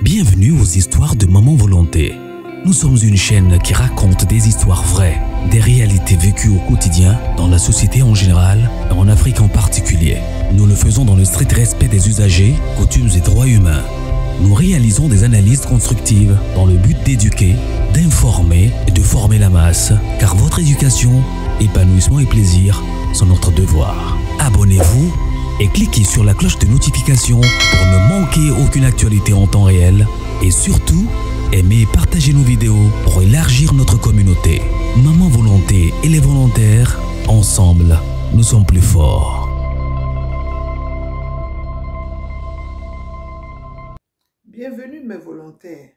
Bienvenue aux histoires de Maman Volonté. Nous sommes une chaîne qui raconte des histoires vraies, des réalités vécues au quotidien, dans la société en général et en Afrique en particulier. Nous le faisons dans le strict respect des usagers, coutumes et droits humains. Nous réalisons des analyses constructives dans le but d'éduquer, d'informer et de former la masse, car votre éducation, épanouissement et plaisir sont notre devoir. Abonnez-vous et cliquez sur la cloche de notification pour ne manquer aucune actualité en temps réel et surtout, aimez et partagez nos vidéos pour élargir notre communauté. Maman Volonté et les volontaires, ensemble, nous sommes plus forts. Bienvenue mes volontaires.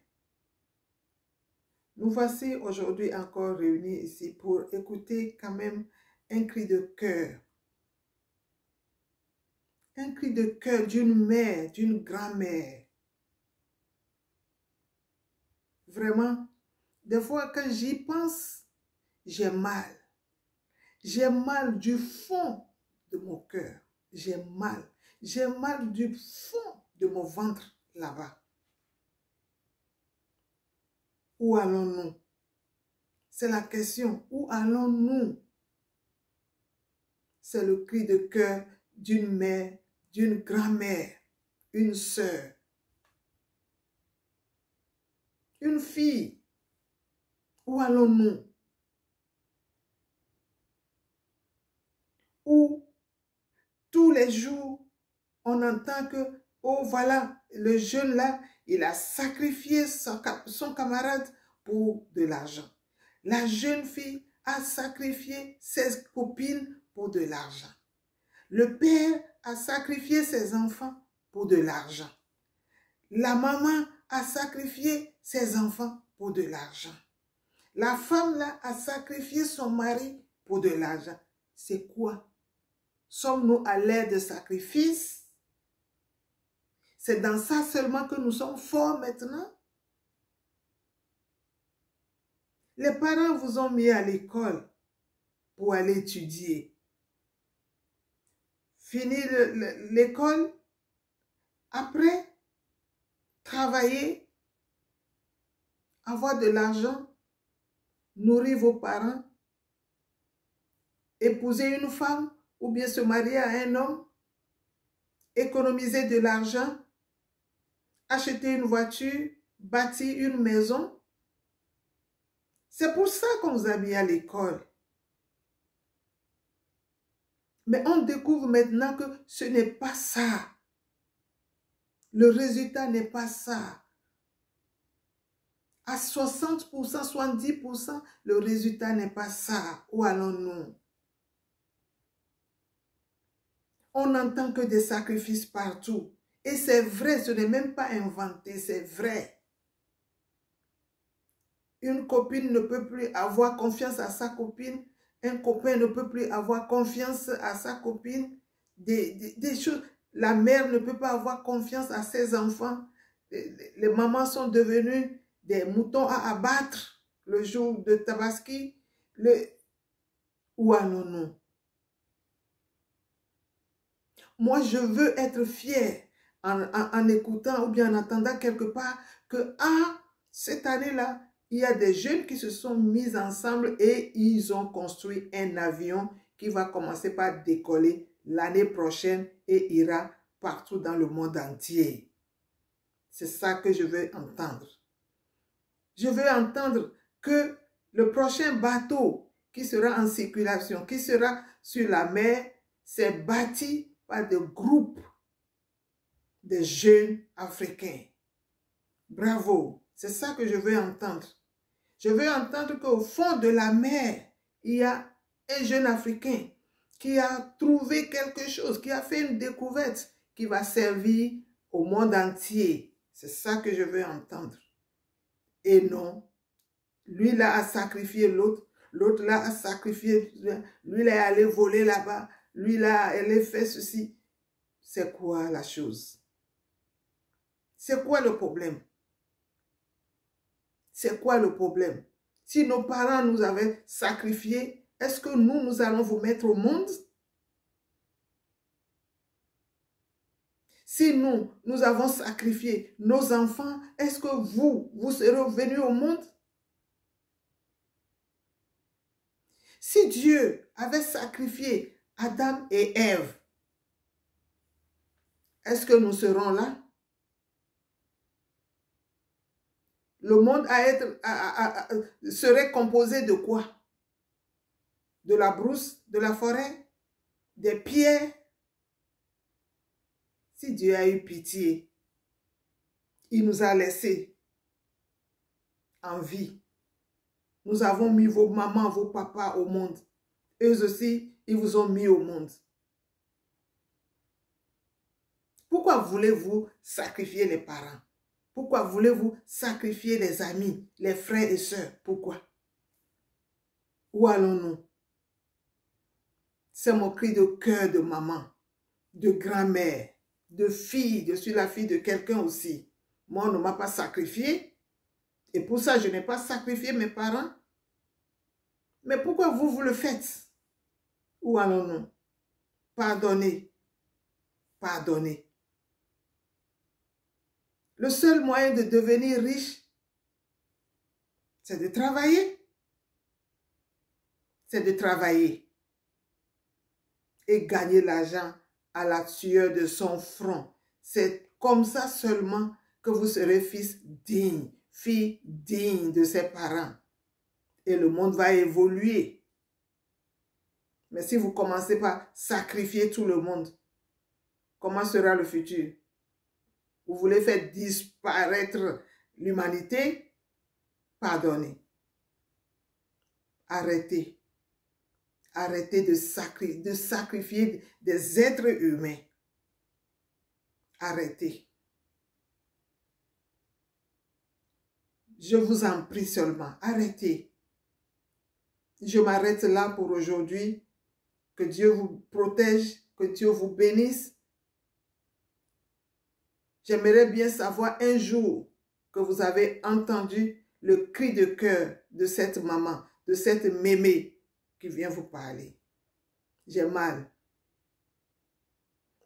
Nous voici aujourd'hui encore réunis ici pour écouter quand même un cri de cœur. Un cri de cœur d'une mère, d'une grand-mère. Vraiment, des fois quand j'y pense, j'ai mal. J'ai mal du fond de mon cœur. J'ai mal. J'ai mal du fond de mon ventre là-bas. Où allons-nous? C'est la question. Où allons-nous? C'est le cri de cœur d'une mère, d'une grand-mère, une sœur, une fille. Où allons-nous? Où tous les jours, on entend que, oh voilà, le jeune là, il a sacrifié son camarade pour de l'argent. La jeune fille a sacrifié ses copines pour de l'argent. Le père a sacrifié ses enfants pour de l'argent. La maman a sacrifié ses enfants pour de l'argent. La femme là a sacrifié son mari pour de l'argent. C'est quoi? Sommes-nous à l'ère de sacrifice? C'est dans ça seulement que nous sommes forts maintenant? Les parents vous ont mis à l'école pour aller étudier. Finir l'école, après, travailler, avoir de l'argent, nourrir vos parents, épouser une femme ou bien se marier à un homme, économiser de l'argent, acheter une voiture, bâtir une maison. C'est pour ça qu'on vous a mis à l'école. Mais on découvre maintenant que ce n'est pas ça. Le résultat n'est pas ça. À 60%, 70%, le résultat n'est pas ça. Où allons-nous? On n'entend que des sacrifices partout. Et c'est vrai, ce n'est même pas inventé, c'est vrai. Une copine ne peut plus avoir confiance à sa copine. Un copain ne peut plus avoir confiance à sa copine. Des choses. La mère ne peut pas avoir confiance à ses enfants. Les mamans sont devenues des moutons à abattre le jour de Tabaski. Où allons-nous? Moi, je veux être fière en écoutant ou bien en entendant quelque part que, cette année-là, il y a des jeunes qui se sont mis ensemble et ils ont construit un avion qui va commencer par décoller l'année prochaine et ira partout dans le monde entier. C'est ça que je veux entendre. Je veux entendre que le prochain bateau qui sera en circulation, qui sera sur la mer, c'est bâti par des groupes de jeunes africains. Bravo, c'est ça que je veux entendre. Je veux entendre qu'au fond de la mer, il y a un jeune Africain qui a trouvé quelque chose, qui a fait une découverte qui va servir au monde entier. C'est ça que je veux entendre. Et non, lui là a sacrifié l'autre, l'autre là a sacrifié, lui là est allé voler là-bas, lui là elle a fait ceci. C'est quoi la chose? C'est quoi le problème? C'est quoi le problème? Si nos parents nous avaient sacrifiés, est-ce que nous allons vous mettre au monde? si nous avons sacrifié nos enfants, est-ce que vous serez venus au monde? Si Dieu avait sacrifié Adam et Ève, est-ce que nous serons là? Le monde serait composé de quoi? De la brousse, de la forêt, des pierres. Si Dieu a eu pitié, il nous a laissés en vie. Nous avons mis vos mamans, vos papas au monde. Eux aussi, ils vous ont mis au monde. Pourquoi voulez-vous sacrifier les parents? Pourquoi voulez-vous sacrifier les amis, les frères et sœurs? Pourquoi? Où allons-nous? C'est mon cri de cœur de maman, de grand-mère, de fille. Je suis la fille de quelqu'un aussi. Moi, on ne m'a pas sacrifié. Et pour ça, je n'ai pas sacrifié mes parents. Mais pourquoi vous le faites? Où allons-nous? Pardonnez. Pardonnez. Le seul moyen de devenir riche, c'est de travailler. C'est de travailler. Et gagner l'argent à la sueur de son front. C'est comme ça seulement que vous serez fils digne, fille digne de ses parents. Et le monde va évoluer. Mais si vous commencez par sacrifier tout le monde, comment sera le futur? Vous voulez faire disparaître l'humanité? Pardonnez. Arrêtez. Arrêtez de sacrifier des êtres humains. Arrêtez. Je vous en prie seulement, arrêtez. Je m'arrête là pour aujourd'hui. Que Dieu vous protège, que Dieu vous bénisse. J'aimerais bien savoir un jour que vous avez entendu le cri de cœur de cette maman, de cette mémé qui vient vous parler. J'ai mal.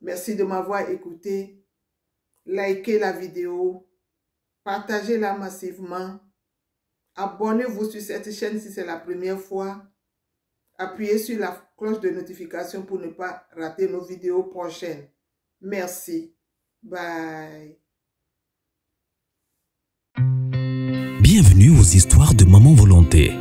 Merci de m'avoir écouté. Likez la vidéo. Partagez-la massivement. Abonnez-vous sur cette chaîne si c'est la première fois. Appuyez sur la cloche de notification pour ne pas rater nos vidéos prochaines. Merci. Bye. Bienvenue aux histoires de Maman Volonté.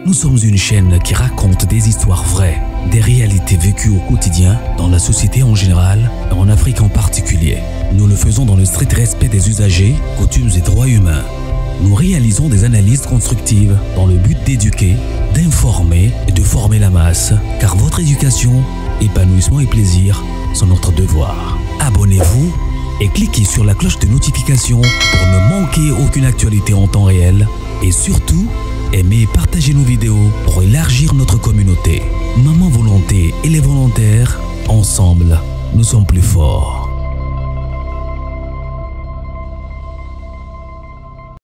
Nous sommes une chaîne qui raconte des histoires vraies, des réalités vécues au quotidien, dans la société en général et en Afrique en particulier. Nous le faisons dans le strict respect des usagers, coutumes et droits humains. Nous réalisons des analyses constructives dans le but d'éduquer, d'informer et de former la masse, car votre éducation, épanouissement et plaisir sont notre devoir. Abonnez-vous et cliquez sur la cloche de notification pour ne manquer aucune actualité en temps réel et surtout, aimez et partagez nos vidéos pour élargir notre communauté. Maman Volonté et les volontaires, ensemble, nous sommes plus forts.